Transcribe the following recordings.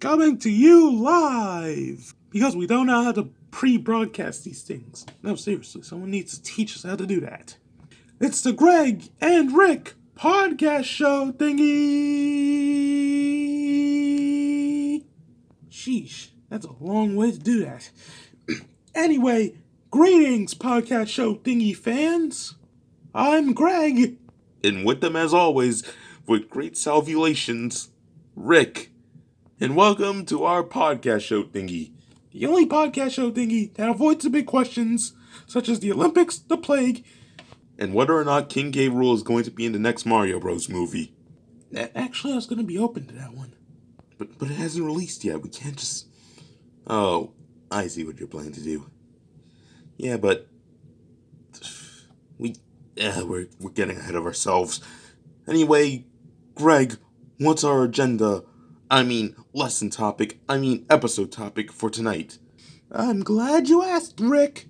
Coming to you live! Because we don't know how to pre-broadcast these things. No, seriously, someone needs to teach us how to do that. It's the Greg and Rick podcast show thingy! Sheesh, that's a long way to do that. Anyway, greetings, podcast show thingy fans. I'm Greg. And with them, as always, with great salutations, Rick. And welcome to our podcast show thingy. The only podcast show thingy that avoids the big questions, such as the Olympics, the plague, and whether or not King K. Rool is going to be in the next Mario Bros. Movie. Actually, I was going to be open to that one. But it hasn't released yet. We can't just... Oh, I see what you're planning to do. Yeah, but... We're getting ahead of ourselves. Anyway, Greg, what's our agenda? Lesson topic. Episode topic for tonight. I'm glad you asked, Rick.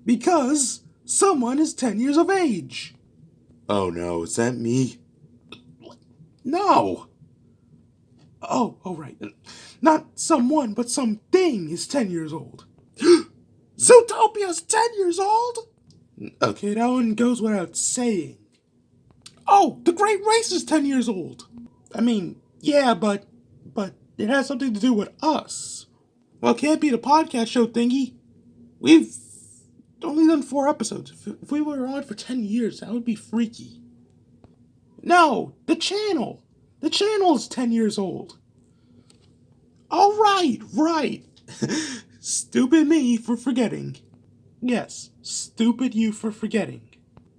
Because someone is 10 years of age. Oh no, is that me? No. Oh, right. Not someone, but something is 10 years old. Zootopia's 10 years old? Okay, that one goes without saying. Oh, the Great Race is 10 years old. Yeah, but it has something to do with us. Well, it can't be the podcast show thingy. We've only done 4 episodes. If we were on for 10 years, that would be freaky. No, the channel. The channel is 10 years old. Oh, right. Stupid me for forgetting. Yes, stupid you for forgetting.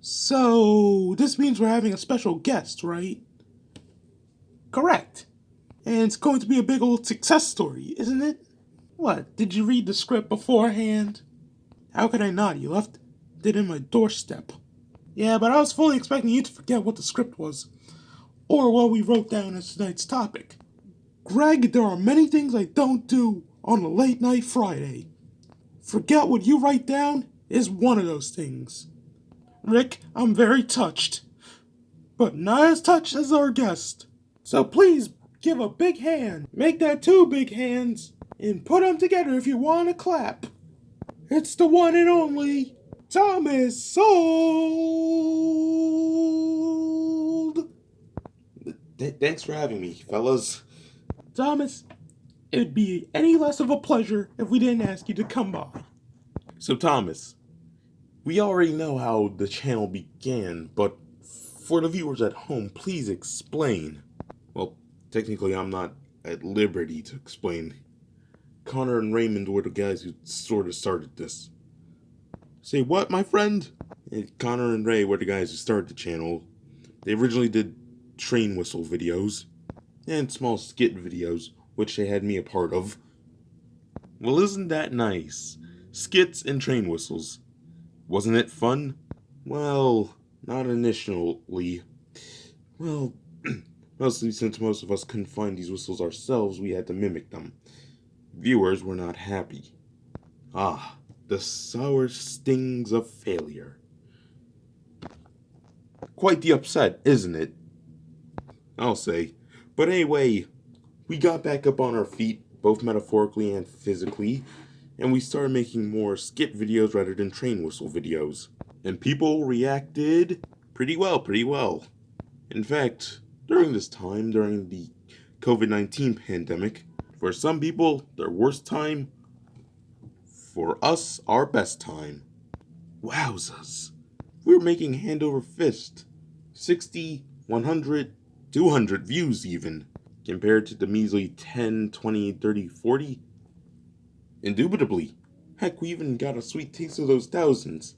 So, this means we're having a special guest, right? Correct. And it's going to be a big old success story, isn't it? What, did you read the script beforehand? How could I not? You left it in my doorstep. Yeah, but I was fully expecting you to forget what the script was. Or what we wrote down as tonight's topic. Greg, there are many things I don't do on a late night Friday. Forget what you write down is one of those things. Rick, I'm very touched. But not as touched as our guest. So please give a big hand. Make that 2 big hands. And put them together if you want to clap. It's the one and only Thomas Sold. Thanks for having me, fellas. Thomas, it would be any less of a pleasure if we didn't ask you to come by. So, Thomas, we already know how the channel began, but for the viewers at home, please explain. Well, technically, I'm not at liberty to explain. Connor and Raymond were the guys who sort of started this. Say what, my friend? Connor and Ray were the guys who started the channel. They originally did train whistle videos and small skit videos, which they had me a part of. Well, isn't that nice? Skits and train whistles. Wasn't it fun? Well, not initially. Well, mostly since most of us couldn't find these whistles ourselves, we had to mimic them. Viewers were not happy. Ah, the sour stings of failure. Quite the upset, isn't it? I'll say. But anyway, we got back up on our feet, both metaphorically and physically, and we started making more skit videos rather than train whistle videos. And people reacted pretty well. In fact, during this time, during the COVID-19 pandemic, for some people, their worst time. For us, our best time. Wowzers. We were making hand over fist. 60, 100, 200 views even. Compared to the measly 10, 20, 30, 40. Indubitably. Heck, we even got a sweet taste of those thousands.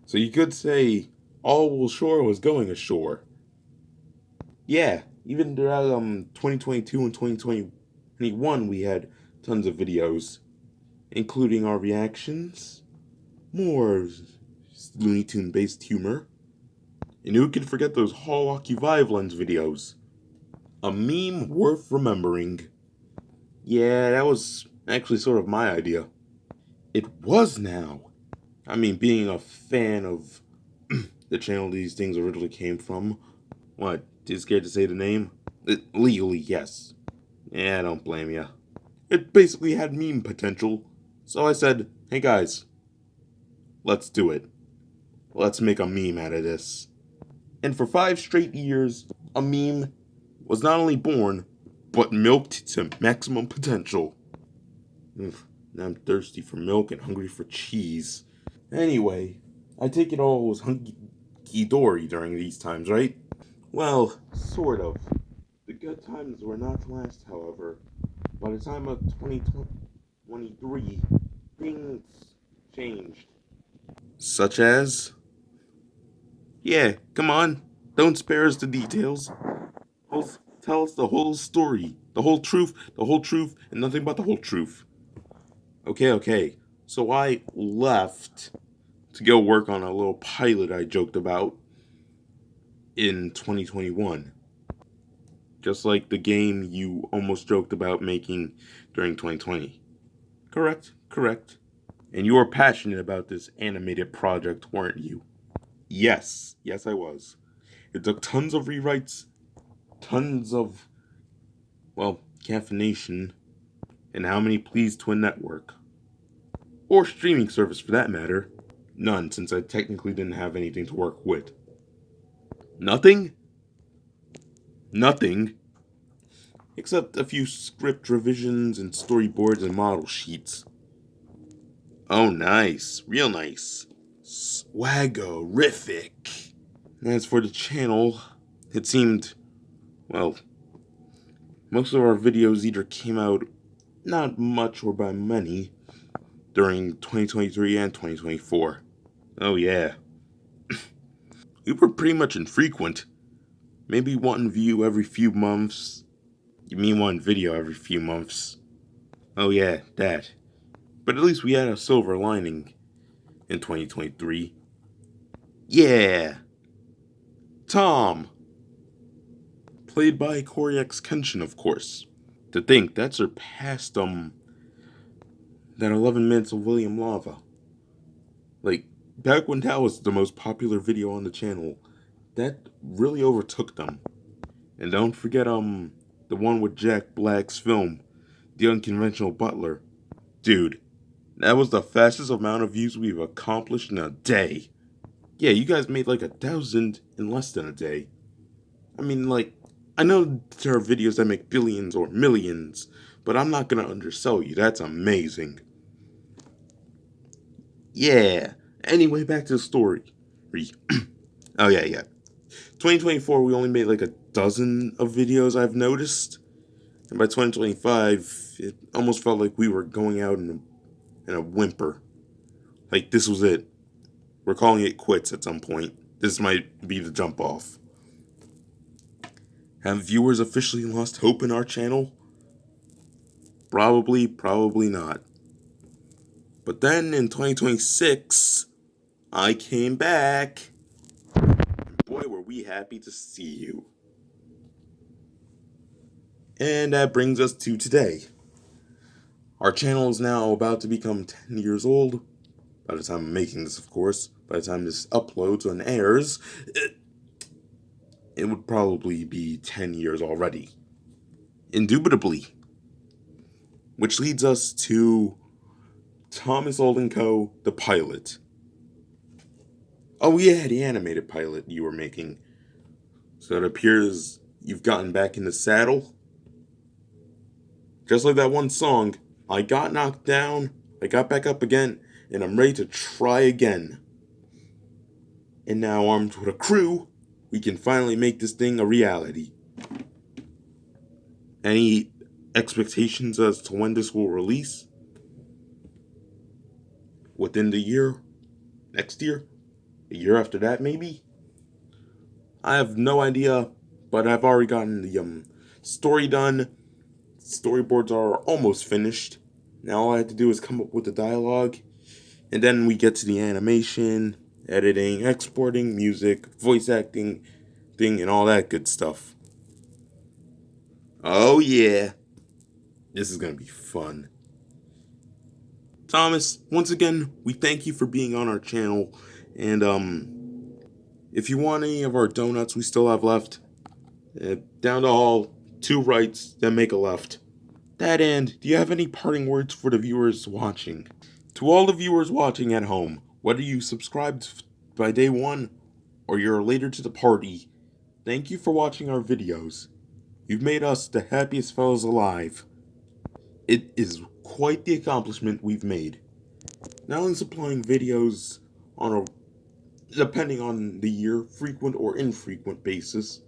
So you could say, all shore was going ashore. Yeah, even throughout 2022 and 2021, we had tons of videos, including our reactions, more Looney Tune based humor, and who could forget those Hallwalkie Vive Lens videos? A meme worth remembering. Yeah, that was actually sort of my idea. It was now. Being a fan of the channel these things originally came from. What, too scared to say the name? Legally, yes. Yeah, I don't blame ya. It basically had meme potential, so I said, hey guys, let's do it. Let's make a meme out of this. And for 5 straight years, a meme was not only born, but milked to maximum potential. Ugh, now I'm thirsty for milk and hungry for cheese. Anyway, I take it all was hunky-dory during these times, right? Well, sort of. The good times were not to last, however. By the time of 2023, things changed. Such as? Yeah, come on. Don't spare us the details. Tell us the whole story. The whole truth, and nothing but the whole truth. Okay. So I left to go work on a little pilot I joked about in 2021. Just like the game you almost joked about making during 2020. Correct. And you were passionate about this animated project, weren't you? Yes, I was. It took tons of rewrites, tons of, well, caffeination, and how many pleas to a network. Or streaming service for that matter. None, since I technically didn't have anything to work with. Nothing? Nothing. Except a few script revisions and storyboards and model sheets. Oh, nice. Real nice. Swaggerific. As for the channel, it seemed, well, most of our videos either came out not much or by many during 2023 and 2024. Oh yeah. We were pretty much infrequent. Maybe one view every few months. You mean one video every few months. Oh yeah, that. But at least we had a silver lining in 2023. Yeah. Tom. Played by Corey X. Kenshin, of course. To think, that surpassed, that 11 minutes of William Lava. Like, back when that was the most popular video on the channel, that really overtook them. And don't forget, the one with Jack Black's film, The Unconventional Butler. Dude, that was the fastest amount of views we've accomplished in a day. Yeah, you guys made like 1,000 in less than a day. I mean, like, I know there are videos that make billions or millions, but I'm not gonna undersell you. That's amazing. Yeah. Anyway, back to the story. Oh, yeah. 2024, we only made like 12 of videos, I've noticed. And by 2025, it almost felt like we were going out in a whimper. Like, this was it. We're calling it quits at some point. This might be the jump off. Have viewers officially lost hope in our channel? Probably not. But then in 2026, I came back. And boy, were we happy to see you. And that brings us to today. Our channel is now about to become 10 years old. By the time I'm making this, of course. By the time this uploads and airs, it would probably be 10 years already. Indubitably. Which leads us to Thomas Old & Co., the pilot. Oh yeah, the animated pilot you were making. So it appears you've gotten back in the saddle. Just like that one song, I got knocked down, I got back up again, and I'm ready to try again. And now, armed with a crew, we can finally make this thing a reality. Any expectations as to when this will release? Within the year? Next year? A year after that, maybe? I have no idea, but I've already gotten the story done. Storyboards are almost finished. Now all I have to do is come up with the dialogue, and then we get to the animation, editing, exporting, music, voice acting, and all that good stuff. Oh yeah, this is gonna be fun. Thomas, once again, we thank you for being on our channel, and if you want any of our donuts we still have left, down the hall, 2 rights, then make a left. That end, do you have any parting words for the viewers watching? To all the viewers watching at home, whether you subscribed by day one or you're later to the party, thank you for watching our videos. You've made us the happiest fellows alive. It is quite the accomplishment we've made. Not only supplying videos on a, depending on the year, frequent or infrequent basis,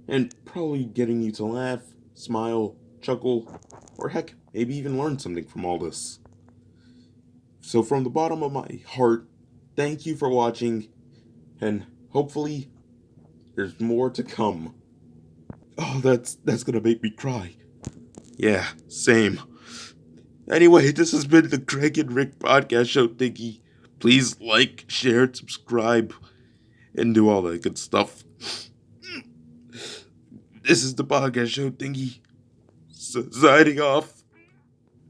and probably getting you to laugh, smile, chuckle, or heck, maybe even learn something from all this. So from the bottom of my heart, thank you for watching, and hopefully there's more to come. Oh, that's gonna make me cry. Yeah, same. Anyway, this has been the Greg and Rick Podcast Show thingy. Please like, share, subscribe, and do all that good stuff. This is the Podcast Show thingy. Signing off.